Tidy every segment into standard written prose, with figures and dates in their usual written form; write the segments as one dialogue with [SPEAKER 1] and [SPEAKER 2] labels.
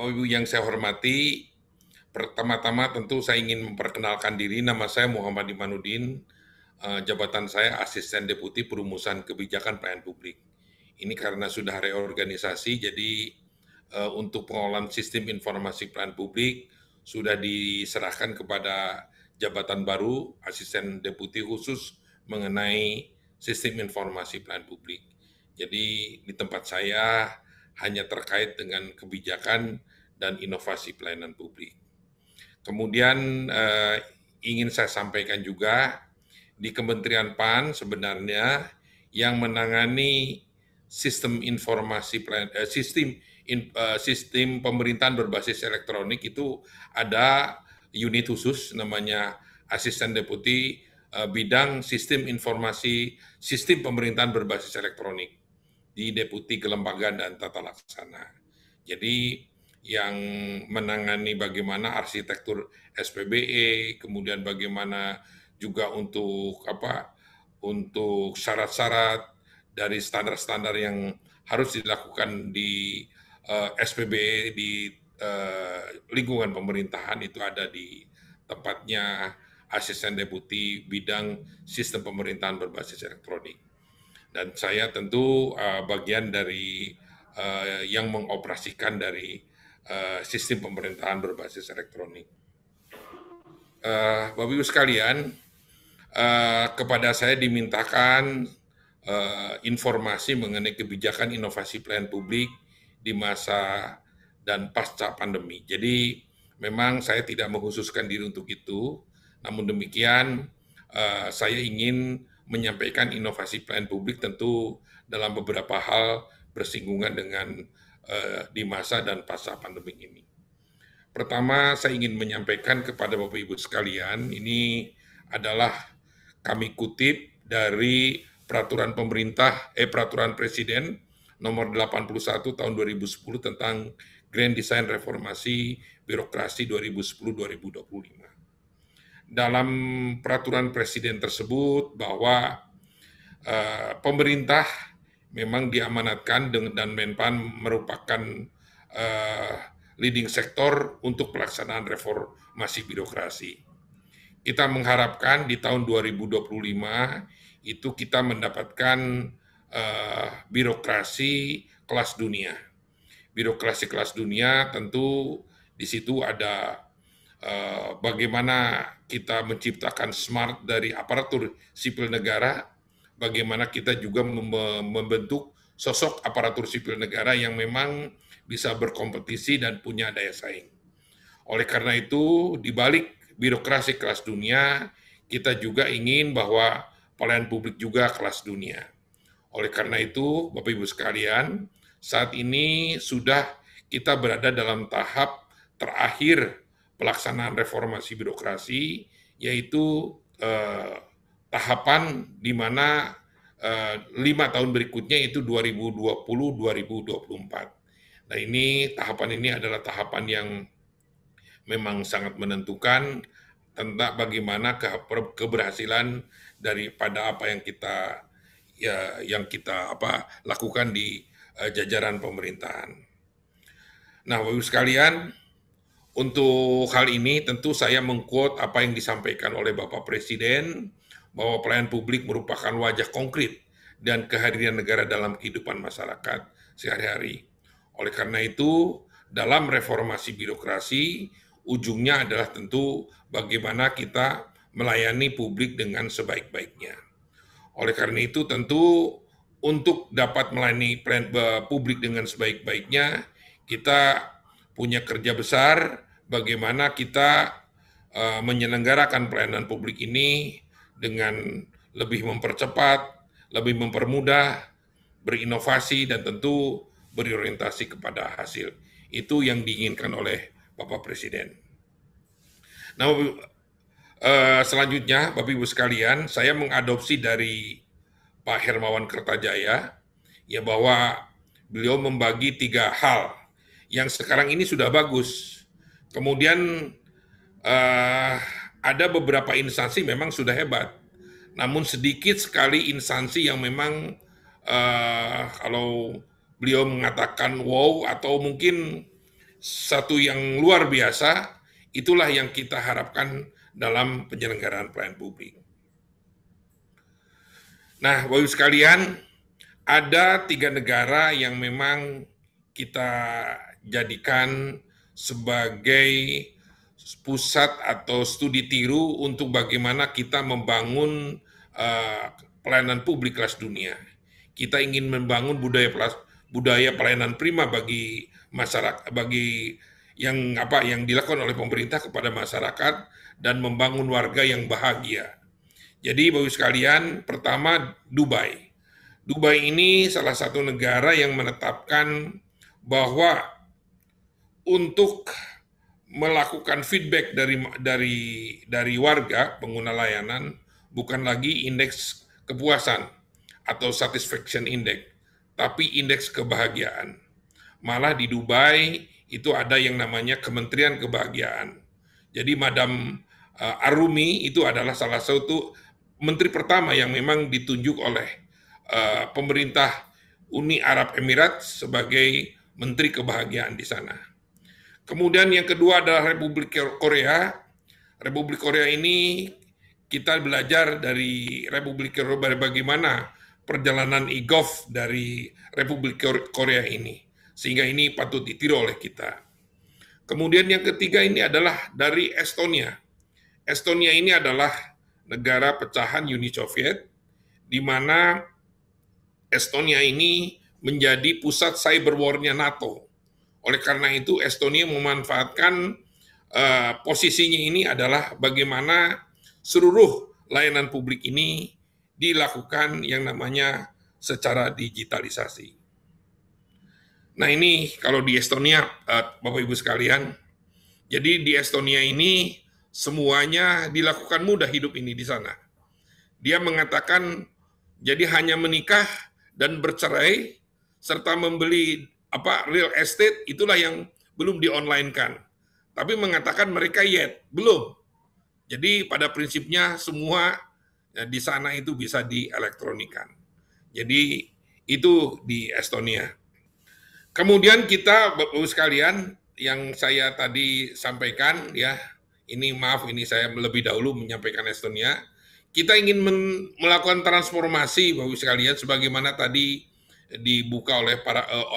[SPEAKER 1] Bapak Ibu yang saya hormati, pertama-tama tentu saya ingin memperkenalkan diri. Nama saya Muhammad Imanuddin, jabatan saya Asisten Deputi Perumusan Kebijakan Pelayanan Publik. Ini karena sudah reorganisasi, jadi untuk pengelolaan sistem informasi pelayanan publik sudah diserahkan kepada jabatan baru, Asisten Deputi khusus mengenai sistem informasi pelayanan publik. Jadi di tempat saya hanya terkait dengan kebijakan dan inovasi pelayanan publik. Kemudian ingin saya sampaikan juga di Kementerian PAN sebenarnya yang menangani sistem informasi sistem pemerintahan berbasis elektronik itu ada unit khusus namanya Asisten Deputi bidang sistem informasi sistem pemerintahan berbasis elektronik di Deputi Kelembagaan dan Tata Laksana. Jadi yang menangani bagaimana arsitektur SPBE, kemudian bagaimana juga untuk syarat-syarat dari standar-standar yang harus dilakukan di SPBE di lingkungan pemerintahan itu ada di tempatnya Asisten Deputi Bidang Sistem Pemerintahan Berbasis Elektronik. Dan saya tentu bagian dari yang mengoperasikan dari sistem pemerintahan berbasis elektronik. Bapak Ibu sekalian, kepada saya dimintakan informasi mengenai kebijakan inovasi pelayanan publik di masa dan pasca pandemi. Jadi memang saya tidak mengkhususkan diri untuk itu, namun demikian saya ingin menyampaikan inovasi pelayanan publik tentu dalam beberapa hal bersinggungan dengan di masa dan pasca pandemi ini. Pertama, saya ingin menyampaikan kepada Bapak Ibu sekalian, ini adalah kami kutip dari peraturan Presiden nomor 81 tahun 2010 tentang Grand Design Reformasi Birokrasi 2010-2025. Dalam peraturan Presiden tersebut bahwa pemerintah memang diamanatkan dan Menpan merupakan leading sektor untuk pelaksanaan reformasi birokrasi. Kita mengharapkan di tahun 2025 itu kita mendapatkan birokrasi kelas dunia. Birokrasi kelas dunia tentu di situ ada bagaimana kita menciptakan smart dari aparatur sipil negara, bagaimana kita juga membentuk sosok aparatur sipil negara yang memang bisa berkompetisi dan punya daya saing. Oleh karena itu, di balik birokrasi kelas dunia, kita juga ingin bahwa pelayanan publik juga kelas dunia. Oleh karena itu, Bapak Ibu sekalian, saat ini sudah kita berada dalam tahap terakhir pelaksanaan reformasi birokrasi, yaitu tahapan di mana 5 tahun berikutnya itu 2020-2024. Nah ini tahapan ini adalah tahapan yang memang sangat menentukan tentang bagaimana keberhasilan daripada apa yang kita lakukan di jajaran pemerintahan. Nah, Bapak Ibu sekalian, untuk hal ini tentu saya mengquote apa yang disampaikan oleh Bapak Presiden bahwa pelayanan publik merupakan wajah konkret dan kehadiran negara dalam kehidupan masyarakat sehari-hari. Oleh karena itu, dalam reformasi birokrasi, ujungnya adalah tentu bagaimana kita melayani publik dengan sebaik-baiknya. Oleh karena itu, tentu untuk dapat melayani publik dengan sebaik-baiknya, kita punya kerja besar bagaimana kita menyelenggarakan pelayanan publik ini dengan lebih mempercepat, lebih mempermudah, berinovasi, dan tentu berorientasi kepada hasil. Itu yang diinginkan oleh Bapak Presiden. Nah, selanjutnya, Bapak Ibu sekalian, saya mengadopsi dari Pak Hermawan Kertajaya, ya bahwa beliau membagi 3 hal yang sekarang ini sudah bagus. Kemudian ada beberapa instansi memang sudah hebat, namun sedikit sekali instansi yang memang kalau beliau mengatakan wow atau mungkin satu yang luar biasa, itulah yang kita harapkan dalam penyelenggaraan pelayanan publik. Nah, Bapak Ibu sekalian, ada 3 negara yang memang kita jadikan sebagai pusat atau studi tiru untuk bagaimana kita membangun pelayanan publik kelas dunia. Kita ingin membangun budaya pelayanan prima bagi masyarakat, bagi yang dilakukan oleh pemerintah kepada masyarakat dan membangun warga yang bahagia. Jadi Bapak Ibu sekalian, pertama Dubai. Dubai ini salah satu negara yang menetapkan bahwa untuk melakukan feedback dari warga pengguna layanan bukan lagi indeks kepuasan atau satisfaction index, tapi indeks kebahagiaan. Malah di Dubai itu ada yang namanya Kementerian Kebahagiaan. Jadi Madam Arumi itu adalah salah satu menteri pertama yang memang ditunjuk oleh pemerintah Uni Arab Emirat sebagai menteri kebahagiaan di sana. Kemudian yang kedua adalah Republik Korea. Republik Korea ini kita belajar dari Republik Korea bagaimana perjalanan e-gov dari Republik Korea ini. Sehingga ini patut ditiru oleh kita. Kemudian yang ketiga ini adalah dari Estonia. Estonia ini adalah negara pecahan Uni Soviet, di mana Estonia ini menjadi pusat cyber war-nya NATO. Oleh karena itu, Estonia memanfaatkan posisinya ini adalah bagaimana seluruh layanan publik ini dilakukan yang namanya secara digitalisasi. Nah ini kalau di Estonia, Bapak Ibu sekalian, jadi di Estonia ini semuanya dilakukan mudah hidup ini di sana. Dia mengatakan jadi hanya menikah dan bercerai serta membeli real estate itulah yang belum di-online-kan. Tapi mengatakan mereka belum. Jadi pada prinsipnya semua di sana itu bisa dielektronikan. Jadi itu di Estonia. Kemudian kita, Bapak Ibu sekalian, yang saya tadi sampaikan ya, ini saya lebih dahulu menyampaikan Estonia. Kita ingin melakukan transformasi, Bapak Ibu sekalian, sebagaimana tadi dibuka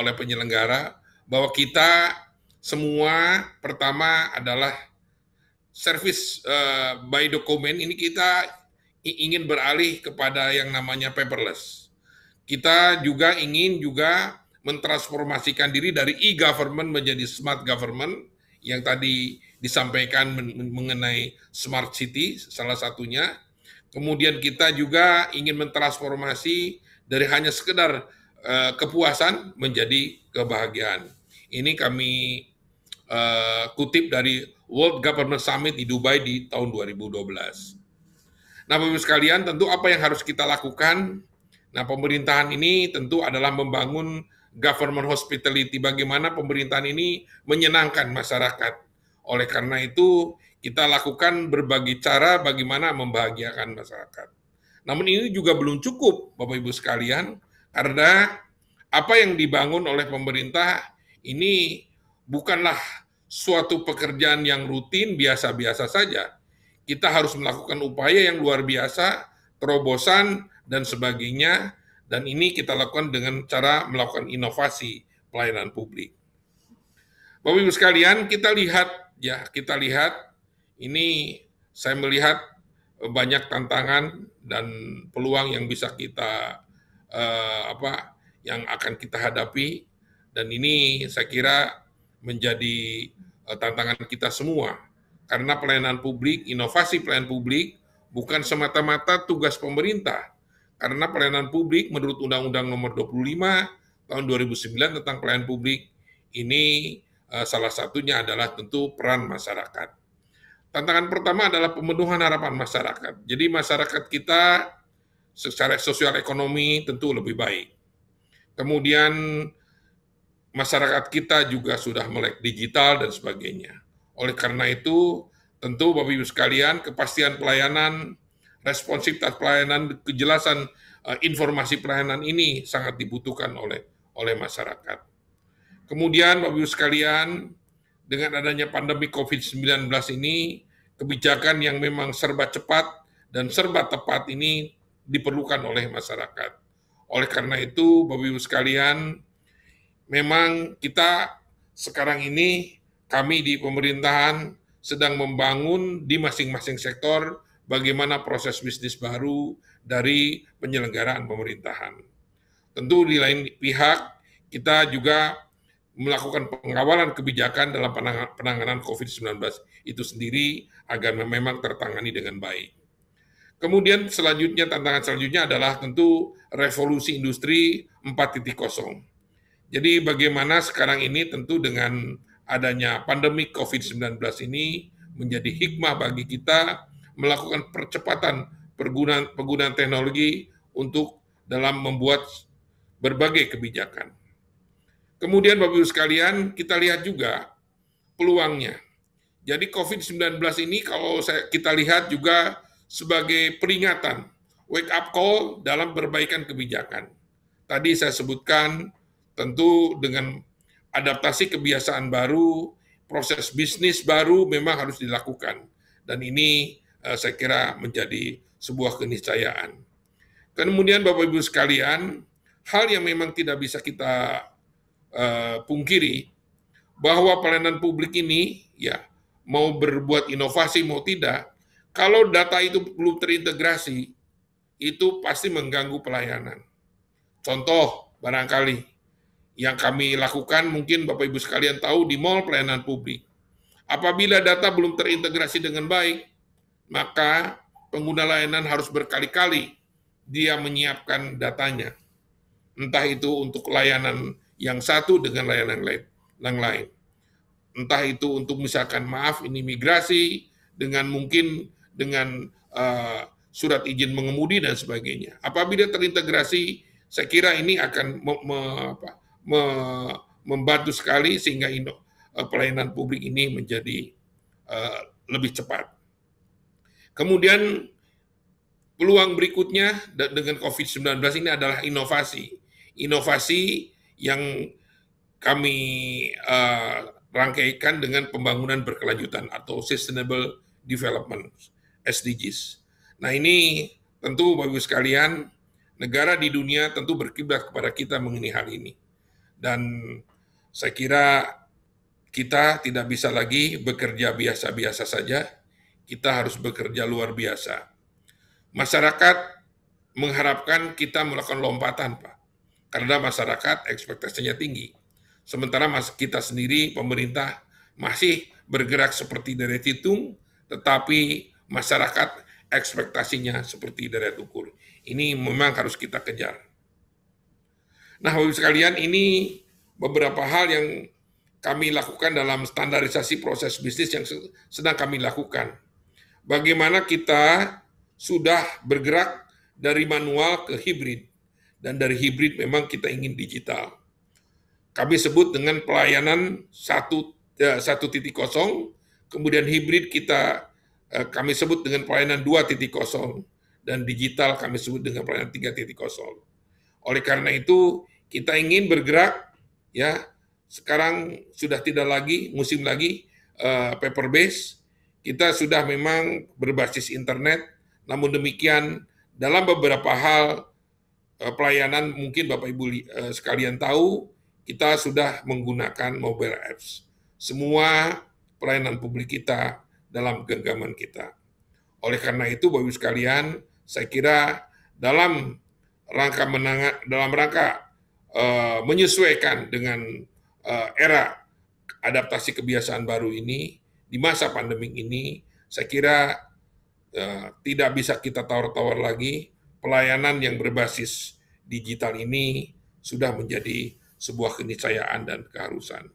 [SPEAKER 1] oleh penyelenggara, bahwa kita semua pertama adalah service by document. Ini kita ingin beralih kepada yang namanya paperless. Kita juga ingin mentransformasikan diri dari e-government menjadi smart government yang tadi disampaikan mengenai smart city salah satunya. Kemudian kita juga ingin mentransformasi dari hanya sekedar kepuasan menjadi kebahagiaan. Ini kami kutip dari World Government Summit di Dubai di tahun 2012. Nah, Bapak Ibu sekalian, tentu apa yang harus kita lakukan? Nah, pemerintahan ini tentu adalah membangun government hospitality, bagaimana pemerintahan ini menyenangkan masyarakat. Oleh karena itu, kita lakukan berbagai cara bagaimana membahagiakan masyarakat. Namun ini juga belum cukup, Bapak Ibu sekalian, karena apa yang dibangun oleh pemerintah ini bukanlah suatu pekerjaan yang rutin, biasa-biasa saja. Kita harus melakukan upaya yang luar biasa, terobosan, dan sebagainya, dan ini kita lakukan dengan cara melakukan inovasi pelayanan publik. Bapak Ibu sekalian, kita lihat ini saya melihat banyak tantangan dan peluang yang bisa kita yang akan kita hadapi, dan ini saya kira menjadi tantangan kita semua, karena pelayanan publik, inovasi pelayanan publik bukan semata-mata tugas pemerintah, karena pelayanan publik menurut Undang-Undang Nomor 25 tahun 2009 tentang pelayanan publik ini salah satunya adalah tentu peran masyarakat. Tantangan pertama adalah pemenuhan harapan masyarakat. Jadi masyarakat kita secara sosial ekonomi tentu lebih baik. Kemudian masyarakat kita juga sudah melek digital dan sebagainya. Oleh karena itu, tentu Bapak Ibu sekalian, kepastian pelayanan, responsivitas pelayanan, kejelasan informasi pelayanan ini sangat dibutuhkan oleh masyarakat. Kemudian Bapak Ibu sekalian, dengan adanya pandemi COVID-19 ini, kebijakan yang memang serba cepat dan serba tepat ini diperlukan oleh masyarakat. Oleh karena itu, Bapak Ibu sekalian, memang kita sekarang ini, kami di pemerintahan sedang membangun di masing-masing sektor bagaimana proses bisnis baru dari penyelenggaraan pemerintahan. Tentu di lain pihak, kita juga melakukan pengawalan kebijakan dalam penanganan COVID-19 itu sendiri agar memang tertangani dengan baik. Kemudian tantangan selanjutnya adalah tentu revolusi industri 4.0. Jadi bagaimana sekarang ini tentu dengan adanya pandemi COVID-19 ini menjadi hikmah bagi kita melakukan percepatan penggunaan teknologi untuk dalam membuat berbagai kebijakan. Kemudian Bapak Ibu sekalian, kita lihat juga peluangnya. Jadi COVID-19 ini kalau kita lihat juga sebagai peringatan, wake up call dalam perbaikan kebijakan. Tadi saya sebutkan tentu dengan adaptasi kebiasaan baru, proses bisnis baru memang harus dilakukan. Dan ini saya kira menjadi sebuah keniscayaan. Kemudian Bapak Ibu sekalian, hal yang memang tidak bisa kita pungkiri bahwa pelayanan publik ini ya mau berbuat inovasi mau tidak, kalau data itu belum terintegrasi itu pasti mengganggu pelayanan. Contoh barangkali yang kami lakukan mungkin Bapak Ibu sekalian tahu di mall pelayanan publik. Apabila data belum terintegrasi dengan baik, maka pengguna layanan harus berkali-kali dia menyiapkan datanya. Entah itu untuk layanan yang satu dengan layanan yang lain. Entah itu untuk misalkan ini migrasi dengan mungkin dengan surat izin mengemudi dan sebagainya. Apabila terintegrasi, saya kira ini akan membantu sekali sehingga pelayanan publik ini menjadi lebih cepat. Kemudian peluang berikutnya dengan COVID-19 ini adalah inovasi. Inovasi yang kami rangkaikan dengan pembangunan berkelanjutan atau Sustainable Development, SDGs. Nah ini tentu Bapak Ibu sekalian, negara di dunia tentu berkiblat kepada kita mengenai hal ini. Dan saya kira kita tidak bisa lagi bekerja biasa-biasa saja, kita harus bekerja luar biasa. Masyarakat mengharapkan kita melakukan lompatan, Pak. Karena masyarakat ekspektasinya tinggi. Sementara kita sendiri, pemerintah, masih bergerak seperti deret hitung, tetapi masyarakat ekspektasinya seperti deret ukur. Ini memang harus kita kejar. Nah, Bapak-Ibu sekalian, ini beberapa hal yang kami lakukan dalam standarisasi proses bisnis yang sedang kami lakukan. Bagaimana kita sudah bergerak dari manual ke hibrid. Dan dari hibrid memang kita ingin digital. Kami sebut dengan pelayanan 1.0, kemudian hibrid kami sebut dengan pelayanan 2.0, dan digital kami sebut dengan pelayanan 3.0. Oleh karena itu, kita ingin bergerak, ya sekarang sudah tidak lagi, musim lagi paper base, kita sudah memang berbasis internet, namun demikian dalam beberapa hal pelayanan mungkin Bapak Ibu sekalian tahu, kita sudah menggunakan mobile apps. Semua pelayanan publik kita dalam genggaman kita. Oleh karena itu, Bapak Ibu sekalian, saya kira dalam rangka menyesuaikan dengan era adaptasi kebiasaan baru ini, di masa pandemi ini, saya kira tidak bisa kita tawar-tawar lagi. Pelayanan yang berbasis digital ini sudah menjadi sebuah keniscayaan dan keharusan.